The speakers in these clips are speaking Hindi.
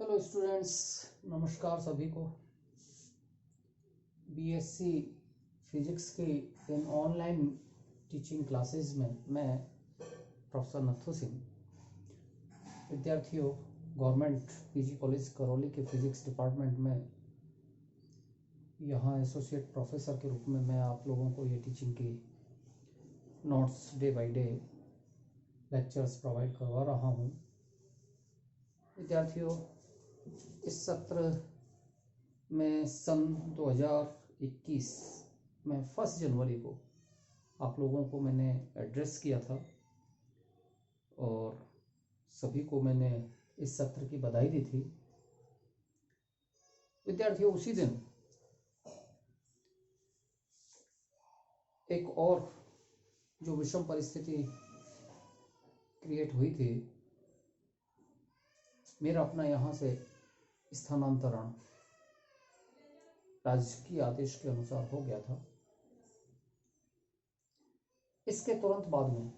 हेलो स्टूडेंट्स, नमस्कार सभी को। बीएससी फिजिक्स की इन ऑनलाइन टीचिंग क्लासेस में मैं प्रोफेसर नथु सिंह विद्यार्थियों गवर्नमेंट पीजी कॉलेज करौली के फिजिक्स डिपार्टमेंट में यहाँ एसोसिएट प्रोफेसर के रूप में मैं आप लोगों को ये टीचिंग की notes day by day lectures provide करवा रहा हूँ। विद्यार्थियों, इस सत्र में सन 2021 में 1 जनवरी को आप लोगों को मैंने एड्रेस किया था और सभी को मैंने इस सत्र की बधाई दी थी। विद्यार्थियों, उसी दिन एक और जो विषम परिस्थिति क्रिएट हुई थी, मेरा अपना यहाँ से स्थानांतरण राजकीय आदेश के अनुसार हो गया था। इसके तुरंत बाद में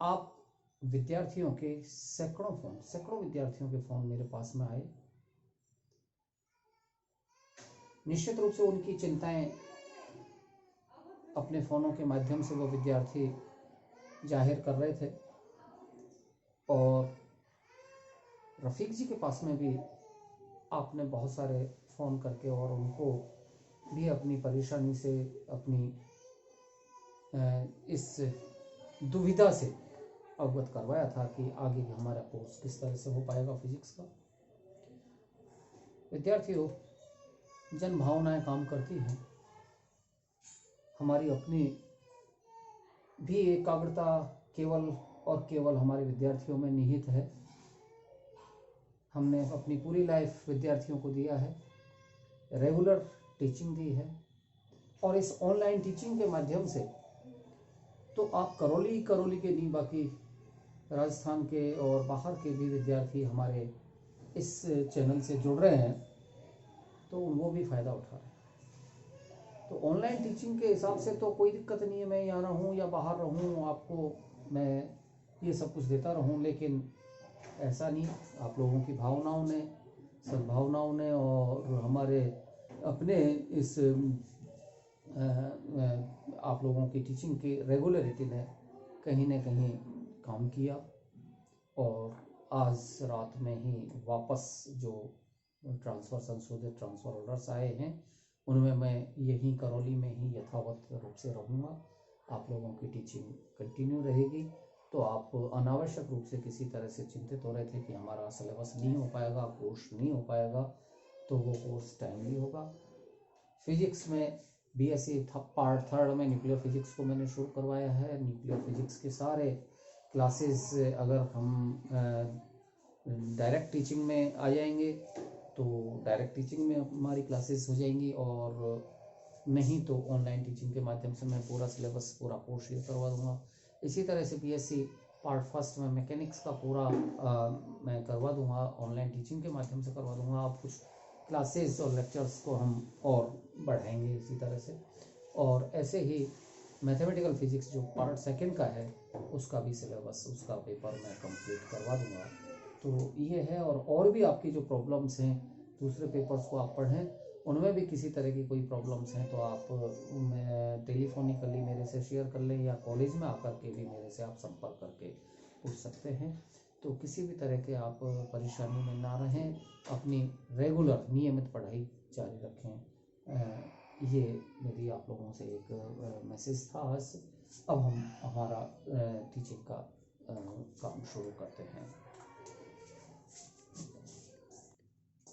आप विद्यार्थियों के सैकड़ों विद्यार्थियों के फोन मेरे पास में आए। निश्चित रूप से उनकी चिंताएं अपने फोनों के माध्यम से वो विद्यार्थी जाहिर कर रहे थे और रफीक जी के पास में भी आपने बहुत सारे फ़ोन करके और उनको भी अपनी परेशानी से, अपनी इस दुविधा से अवगत करवाया था कि आगे हमारा कोर्स किस तरह से हो पाएगा फिजिक्स का। विद्यार्थियों, जन भावनाएं काम करती हैं। हमारी अपनी भी एकाग्रता केवल और केवल हमारे विद्यार्थियों में निहित है। हमने अपनी पूरी लाइफ विद्यार्थियों को दिया है, रेगुलर टीचिंग दी है और इस ऑनलाइन टीचिंग के माध्यम से तो आप करौली के नहीं, बाकी राजस्थान के और बाहर के भी विद्यार्थी हमारे इस चैनल से जुड़ रहे हैं, तो वो भी फ़ायदा उठा रहे हैं। तो ऑनलाइन टीचिंग के हिसाब से तो कोई दिक्कत नहीं है, मैं यहाँ रहूँ या बाहर रहूँ, आपको मैं ये सब कुछ देता रहूँ, लेकिन ऐसा नहीं। आप लोगों की भावनाओं ने, सद्भावनाओं ने और हमारे अपने इस आप लोगों की टीचिंग की रेगुलरिटी ने कहीं न कहीं काम किया और आज रात में ही वापस जो संशोधित ट्रांसफ़र ऑर्डर्स आए हैं उनमें मैं यहीं करौली में ही यथावत रूप से रहूँगा। आप लोगों की टीचिंग कंटिन्यू रहेगी। तो आप अनावश्यक रूप से किसी तरह से चिंतित हो रहे थे कि हमारा सिलेबस नहीं हो पाएगा, कोर्स नहीं हो पाएगा, तो वो कोर्स टाइमली होगा। फिजिक्स में बीएससी पार्ट 3 में न्यूक्लियर फिजिक्स को मैंने शुरू करवाया है। न्यूक्लियर फिजिक्स के सारे क्लासेस अगर हम डायरेक्ट टीचिंग में आ जाएंगे तो डायरेक्ट टीचिंग में हमारी क्लासेस हो जाएंगी, और नहीं तो ऑनलाइन टीचिंग के माध्यम से मैं पूरा सिलेबस, पूरा कोर्स शेयर करवा दूँगा। इसी तरह से बीएससी पार्ट 1 में मैकेनिक्स का पूरा मैं करवा दूंगा, ऑनलाइन टीचिंग के माध्यम से करवा दूंगा। आप कुछ क्लासेस और लेक्चर्स को हम और बढ़ाएंगे इसी तरह से, और ऐसे ही मैथमेटिकल फिजिक्स जो पार्ट 2 का है उसका भी सिलेबस, उसका पेपर मैं कंप्लीट करवा दूंगा। तो ये है, और भी आपकी जो प्रॉब्लम्स हैं, दूसरे पेपर्स को आप पढ़ें, उनमें भी किसी तरह की कोई प्रॉब्लम्स हैं तो आप टेलीफोनिकली मेरे से शेयर कर लें या कॉलेज में आकर के भी मेरे से आप संपर्क करके पूछ सकते हैं। तो किसी भी तरह के आप परेशानी में ना रहें, अपनी रेगुलर नियमित पढ़ाई जारी रखें। ये मेरी आप लोगों से एक मैसेज था आज। अब हम हमारा टीचिंग का काम शुरू करते हैं।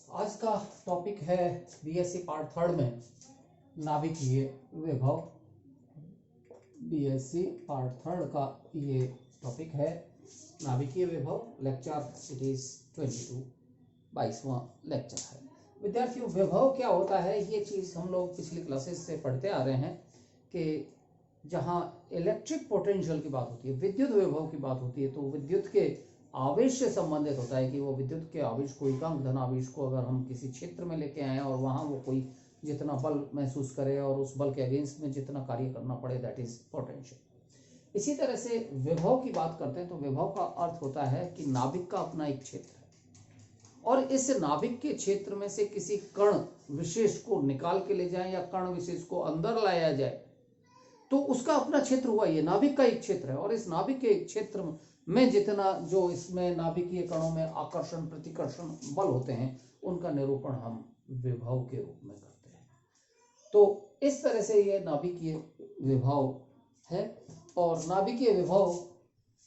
आज का टॉपिक है बीएससी पार्ट 3 में नाभिकीय विभव। बीएससी पार्ट 3 का ये टॉपिक है नाभिकीय विभव, लेक्चर इट इज 22वां लेक्चर है। विद्यार्थियों, विभव क्या होता है, ये चीज़ हम लोग पिछली क्लासेस से पढ़ते आ रहे हैं कि जहाँ इलेक्ट्रिक पोटेंशियल की बात होती है, विद्युत विभव की बात होती है, तो विद्युत के आवेश से संबंधित होता है कि वो विद्युत के आवेश को, एकांक धन आवेश को अगर हम किसी क्षेत्र में लेके आए और वहाँ वो कोई जितना बल महसूस करे और उस बल के अगेंस्ट में जितना कार्य करना पड़े, दैट इज पोटेंशियल। इसी तरह से विभव की बात करते हैं तो विभव का अर्थ होता है कि नाभिक का अपना एक क्षेत्र है। और इस नाभिक के क्षेत्र में से किसी कण विशेष को निकाल के ले जाएं या कण विशेष को अंदर लाया जाए तो उसका अपना क्षेत्र हुआ। ये नाभिक का एक क्षेत्र है और इस नाभिक के क्षेत्र में जितना जो इसमें नाभिकीय कणों में आकर्षण प्रतिकर्षण बल होते हैं उनका निरूपण हम विभव के रूप में करते हैं। तो इस तरह से ये नाभिकीय विभव है। और नाभिकीय विभव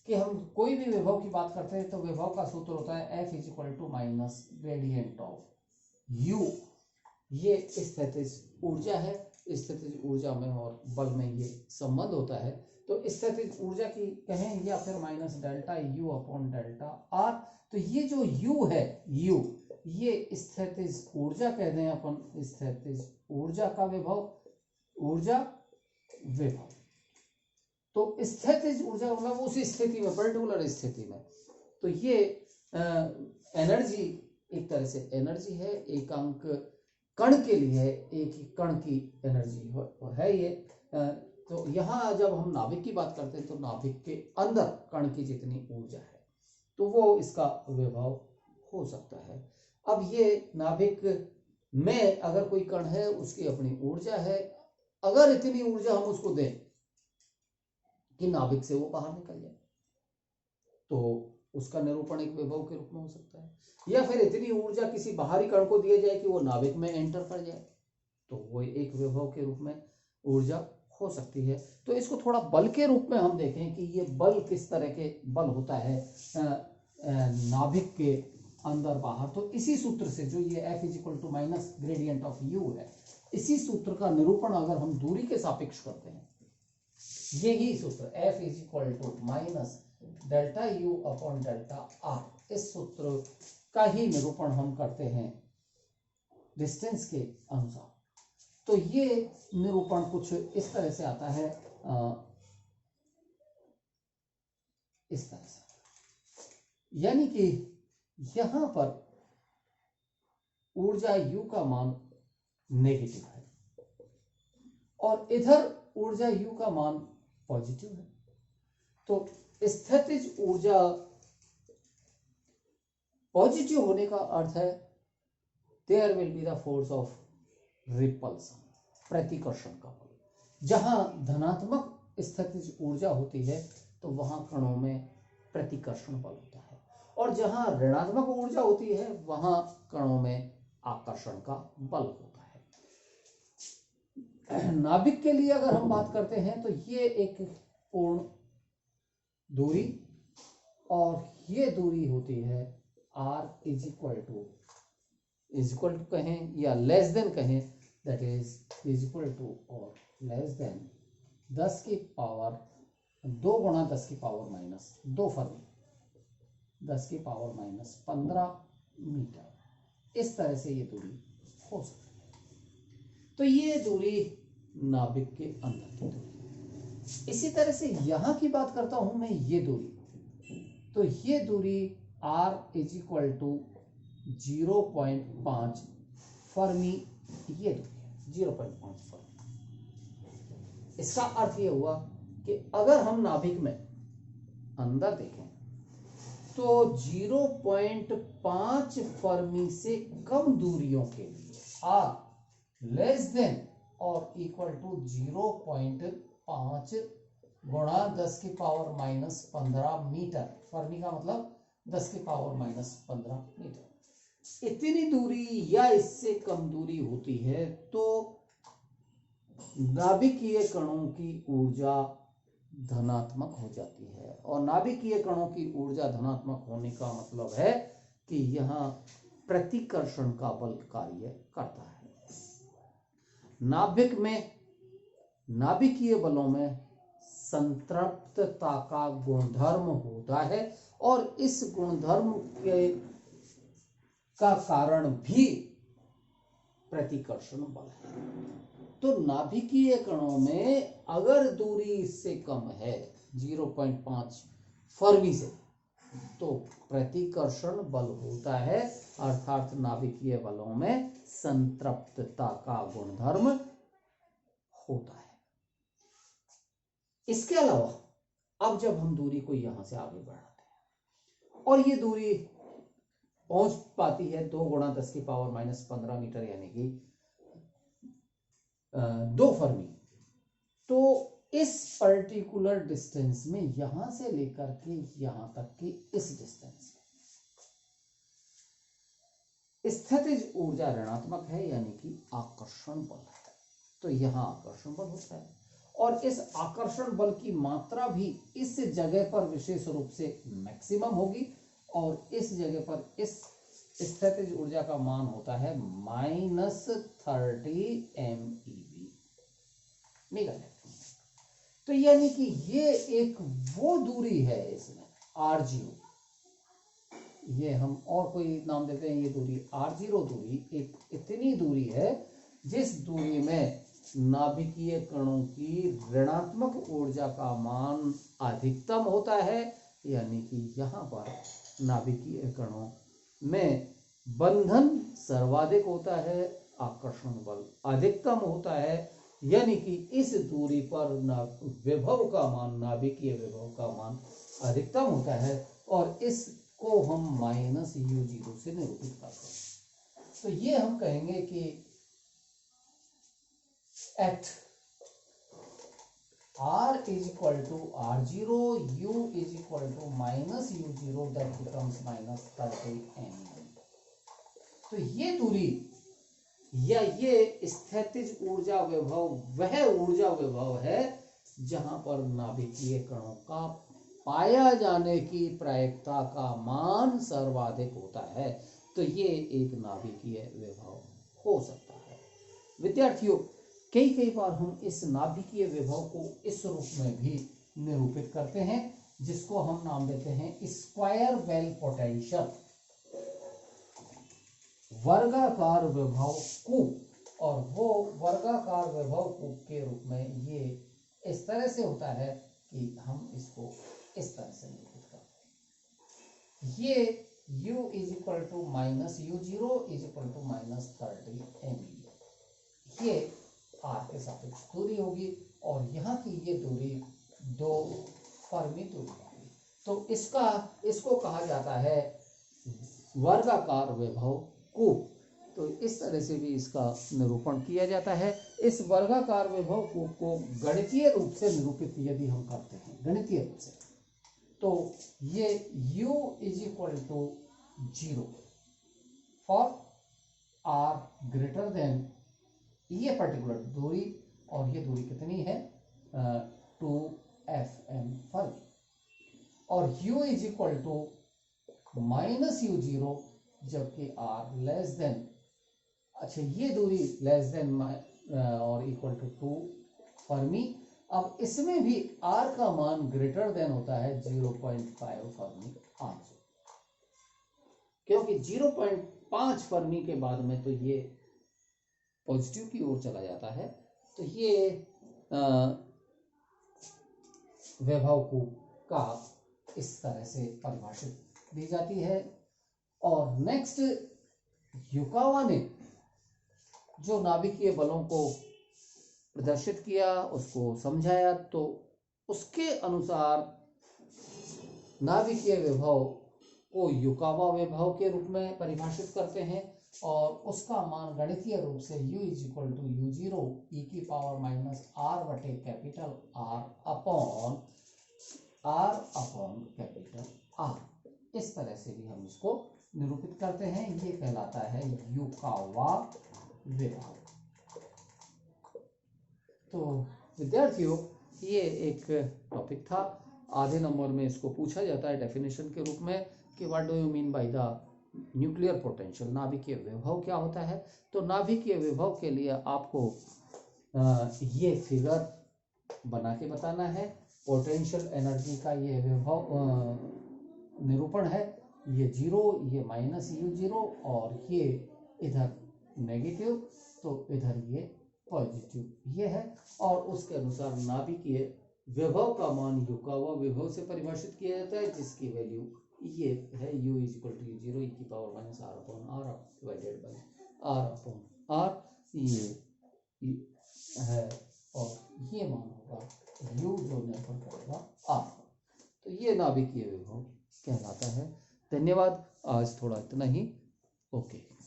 कि हम कोई भी विभव की बात करते हैं तो विभव का सूत्र होता है F = ग्रेडियंट ऑफ U। ये स्थितिज ऊर्जा है, स्थितिज ऊर्जा में और बल में ये संबंध होता है। तो स्थितिज ऊर्जा की कहें या फिर minus delta U upon delta R। तो ये जो U है, U ये स्थितिज ऊर्जा कह दें अपन, स्थितिज ऊर्जा का विभव, ऊर्जा विभव। तो स्थितिज ऊर्जा मतलब उस स्थिति में, पर्टिकुलर स्थिति में। तो ये एनर्जी एक तरह से एनर्जी है, एक अंक कण के लिए है, एक ही कण की एनर्जी है ये। तो यहाँ जब हम नाभिक की बात करते हैं तो नाभिक के अंदर कण की जितनी ऊर्जा है तो वो इसका विभव हो सकता है। अब ये नाभिक में अगर कोई कण है उसकी अपनी ऊर्जा है, अगर इतनी ऊर्जा हम उसको दें कि नाभिक से वो बाहर निकल जाए तो उसका निरूपण एक विभव के रूप में हो सकता है। या फिर इतनी ऊर्जा किसी बाहरी कण को दिया जाए कि वो नाभिक में एंटर कर जाए तो वो एक विभव के रूप में ऊर्जा हो सकती है। तो इसको थोड़ा बल के रूप में हम देखें कि ये बल किस तरह के बल होता है नाभिक के अंदर बाहर। तो इसी सूत्र से जो ये F = ग्रेडियंट ऑफ U है, इसी सूत्र का निरूपण अगर हम दूरी के सापेक्ष करते हैं, यही सूत्र F = delta U upon delta R, इस सूत्र का ही निरूपण हम करते हैं डिस्टेंस के अनुसार। तो ये निरूपण कुछ इस तरह से आता है, इस तरह से, यानी कि यहां पर ऊर्जा U का मान नेगेटिव है और इधर ऊर्जा U का मान पॉजिटिव है। तो स्थितिज ऊर्जा पॉजिटिव होने का अर्थ है there will be the force of repulsion, प्रतिकर्षण का बल। जहां धनात्मक स्थितिज ऊर्जा होती है तो वहां कणों में प्रतिकर्षण बल होता है और जहां ऋणात्मक ऊर्जा होती है वहां कणों में आकर्षण का बल होता है। नाभिक के लिए अगर हम बात करते हैं तो ये एक पूर्ण दूरी और ये दूरी होती है R इक्वल टू कहें या लेस देन कहें, दैट इज इक्वल टू और लेस देन 10 की पावर 2 गुणा 10 की पावर माइनस 2 फर्मी, 10 की पावर माइनस 15 मीटर। इस तरह से ये दूरी हो सकती है। तो ये दूरी नाभिक के अंदर की दूरी। इसी तरह से यहां की बात करता हूं मैं, ये दूरी, तो ये दूरी R इक्वल टू 0.5 फर्मी, ये दूरी 0.5 फर्मी। इसका अर्थ ये हुआ कि अगर हम नाभिक में अंदर देखें तो 0.5 फर्मी से कम दूरियों के लिए R लेस देन और इक्वल टू 0.5 गुणा 10 की पावर माइनस 15 मीटर। फर्मी का मतलब 10 की पावर माइनस 15 मीटर। इतनी दूरी या इससे कम दूरी होती है तो नाभिकीय कणों की ऊर्जा धनात्मक हो जाती है और नाभिकीय कणों की ऊर्जा धनात्मक होने का मतलब है कि यहाँ प्रतिकर्षण का बल कार्य करता है। नाभिक में नाभिकीय बलों में संतृप्तता का गुणधर्म होता है और इस गुणधर्म के का कारण भी प्रतिकर्षण बल है। तो नाभिकीय कणों में अगर दूरी इससे कम है 0.5 फर्मी से तो प्रतिकर्षण बल होता है, अर्थात नाभिकीय बलों में संतृप्तता का गुणधर्म होता है। इसके अलावा अब जब हम दूरी को यहां से आगे बढ़ाते हैं और ये दूरी पहुंच पाती है 2 × 10⁻⁻15 मीटर, यानी कि 2 फर्मी। तो इस पर्टिकुलर डिस्टेंस में यहां से लेकर के यहां तक की इस डिस्टेंस में स्थितिज ऊर्जा ऋणात्मक है, यानी कि आकर्षण बल है। तो यहां आकर्षण बल होता है और इस आकर्षण बल की मात्रा भी इस जगह पर विशेष रूप से मैक्सिमम होगी और इस जगह पर इस स्थितिज ऊर्जा का मान होता है -30 MeV मेगा न्यूटन। तो यानी कि ये एक वो दूरी है इसमें r0, ये हम और कोई नाम देते हैं, ये दूरी r0 दूरी एक इतनी दूरी है जिस दूरी में नाभिकीय कणों की ऋणात्मक ऊर्जा का मान अधिकतम होता है, यानी कि यहाँ पर नाभिकीय कणों में बंधन सर्वाधिक होता है, आकर्षण बल अधिकतम होता है, यानी कि इस दूरी पर विभव का मान, नाभिकीय विभव का मान अधिकतम होता है और इसको हम -u0 से निरूपित करते हैं। तो ये हम कहेंगे कि at r is equal to r0, u is equal to -u0, that becomes -30 MeV। तो ये दूरी या ये स्थितिज ऊर्जा विभव वह ऊर्जा विभव है जहां पर नाभिकीय कणों का पाया जाने की प्रायिकता का मान सर्वाधिक होता है। तो ये एक नाभिकीय विभव हो सकता है। विद्यार्थियों, कई बार हम इस नाभिकीय विभव को इस रूप में भी निरूपित करते हैं, जिसको हम नाम देते हैं स्क्वायर वेल पोटेंशियल, वर्गाकार विभव कूप। और वो वर्गाकार विभव कूप के रूप में ये इस तरह से होता है कि हम इसको इस तरह से निरूपित करते हैं। ये u is equal to -u0 is equal to -30 MeV, ये r के सापेक्ष दूरी होगी और यहाँ की ये दूरी 2 फर्मी दूरी होगी। तो इसको कहा जाता है वर्गाकार विभव कूप। तो इस तरह से भी इसका निरूपण किया जाता है। इस वर्गाकार विभव कूप को गणितीय रूप से निरूपित यदि हम करते हैं, गणितीय रूप से, तो ये u is equal to 0 for r greater than ये पर्टिकुलर दूरी, और ये दूरी कितनी है 2fm फर्मी, और u is equal to -u0 जबकि r लेस देन, अच्छा ये दूरी लेस देन और इक्वल टू 2 फर्मी। अब इसमें भी r का मान ग्रेटर देन होता है 0.5 फर्मी r, क्योंकि 0.5 फर्मी के बाद में तो ये पॉजिटिव की ओर चला जाता है। तो ये वैभव कूप का इस तरह से परिभाषित दी जाती है। और नेक्स्ट, युकावा ने जो नाभिकीय बलों को प्रदर्शित किया, उसको समझाया, तो उसके अनुसार नाभिकीय विभव को युकावा विभव के रूप में परिभाषित करते हैं और उसका मान गणितीय रूप से u is equal to u0 e की पावर -r बटे capital R upon capital R, इस तरह से भी हम इसको निरूपित करते हैं। ये कहलाता है युकावा विभव। तो विद्यार्थियों, ये एक टॉपिक था। आधे नंबर में इसको पूछा जाता है डेफिनेशन के रूप में कि what do you mean by the nuclear potential, नाभिकीय विभव क्या होता है। तो नाभिकीय विभव के लिए आपको ये फिगर बना के बताना है। पोटेंशियल एनर्जी का ये विभव निरूपण है, ये 0, ये -u0 और ये इधर नेगेटिव, तो इधर ये पॉजिटिव ये है। और उसके अनुसार नाभिकीय विभव का मान युकावा विभव से परिभाषित किया जाता है, जिसकी वैल्यू ये है u is equal to u0 e की power -r upon r divided by r upon r, ये है और ये मान होगा u जो निर्भर करेगा r। तो ये नाभिकीय विभव कहलाता है। धन्यवाद। आज थोड़ा इतना ही। ओके।